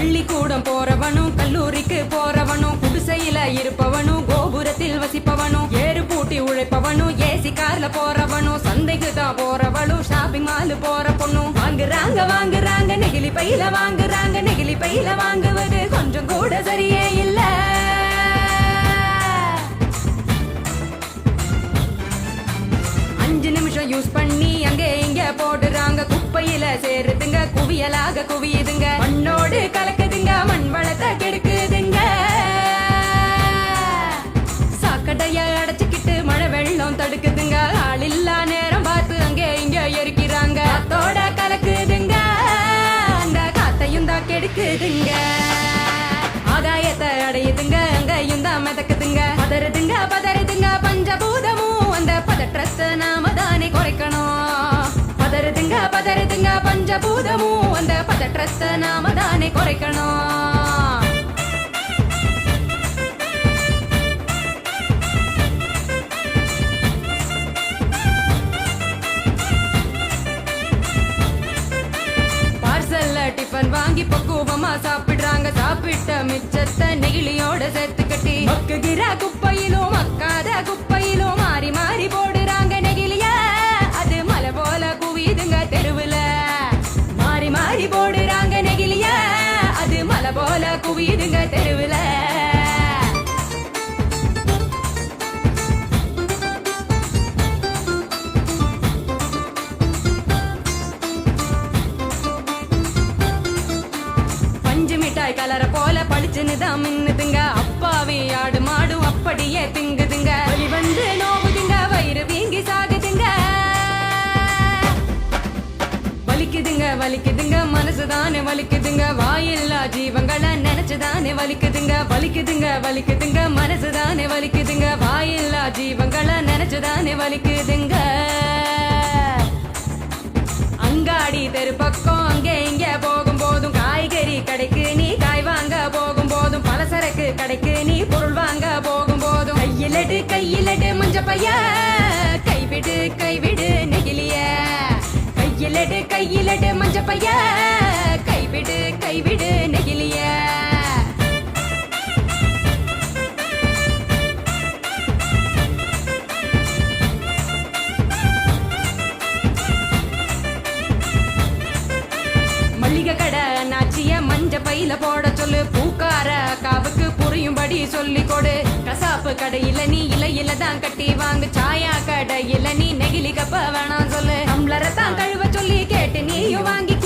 பள்ளிக்கூடம் போறவனும் கல்லூரிக்கு போறவனும் குடிசையில இருப்பவனும் கோபுரத்தில் வசிப்பவனும் ஏறு பூட்டி உழைப்பவனும் ஏசி கார்ல போறவனும் சந்தைக்கு தான் போறவளும் ஷாப்பிங் மால் போற பொண்ணும் வாங்குறாங்க நெகிழி பையில வாங்குறாங்க நெகிழி பையில வாங்குவது கொஞ்சம் கூட சரியே இல்ல. அஞ்சு நிமிஷம் யூஸ் பண்ணி அங்கே இங்க போடுறாங்க குப்பையில சேருதுங்க குவியலாக குவியுதுங்க மண்ணோடு கலக்குதுங்க மண் வளத்தை கெடுக்குதுங்க. சாக்கடைய அடைச்சுக்கிட்டு மழை வெள்ளம் தடுக்குதுங்க ஆள் இல்லா நேரம் பார்த்து அங்கே இங்க எரிக்கிறாங்க காத்தோட கலக்குதுங்க அந்த காத்தையும் தான் கெடுக்குதுங்க. ஆகாயத்தை அடையுதுங்க அங்கையும் தான் மிதக்குதுங்க பதறுதுங்க பஞ்சபூதமும் அந்த பதற்றத்தை நாம தானே குறைக்கணும். பதறுதுங்க பஞ்சபூதமும் அந்த பதற்றத்தை நாம தானே குறைக்கணும். டிஃபன் வாங்கி பக்குவமா சாப்பிடுறாங்க சாப்பிட்ட மிச்சத்தை நெகிழியோட சேர்த்து கட்டி மக்குகிற குப்பையிலும் மக்காத குப்பையிலும் மாறி மாறி போடுறாங்க நெகிழிய அது மலை போல குவியுதுங்க தெருவுல மாறி மாறி போடுறாங்க நெகிழிய அது மலை போல குவியுதுங்க தெருவுல. கலர போல பளிச்சுன்னு தான் மின்னுதுங்க அப்பாவி ஆடு மாடும் அப்படியே திங்குதுங்க வலி வந்து நோவுதுங்க வயிறு வீங்கி சாகுதுங்க வலிக்குதுங்க மனசுதானே வலிக்குதுங்க வாயில்லா ஜீவங்களை நினைச்சுதானே வலிக்குதுங்க மனசுதானே வலிக்குதுங்க வாயில்லா ஜீவங்களை நினைச்சுதானே வலிக்குதுங்க. அங்காடி தெரு பக்கம் அங்கே இங்க போகும் போதும் காய்கறி கடைக்கு நீ காய் வாங்க போகும் போதும் பலசரக்கு கடைக்கு நீ பொருள் வாங்க போகும் போதும் கையிலடு மஞ்ச பைய கைவிடு நெகிழிய கையிலடு மஞ்ச பைய கைவிடு நெகிழிய. மஞ்ச பையில போட சொல்லு பூக்கார காவுக்கு புரியும்படி சொல்லி கொடு கசாப்பு கடையில நீ இலையில தான் கட்டி வாங்கு சாயா கடையில நீ நெகிழி கப்ப வேணாம் சொல்லு டம்ளரை தான் கழுவ சொல்லி கேட்டு நீயும் வாங்கி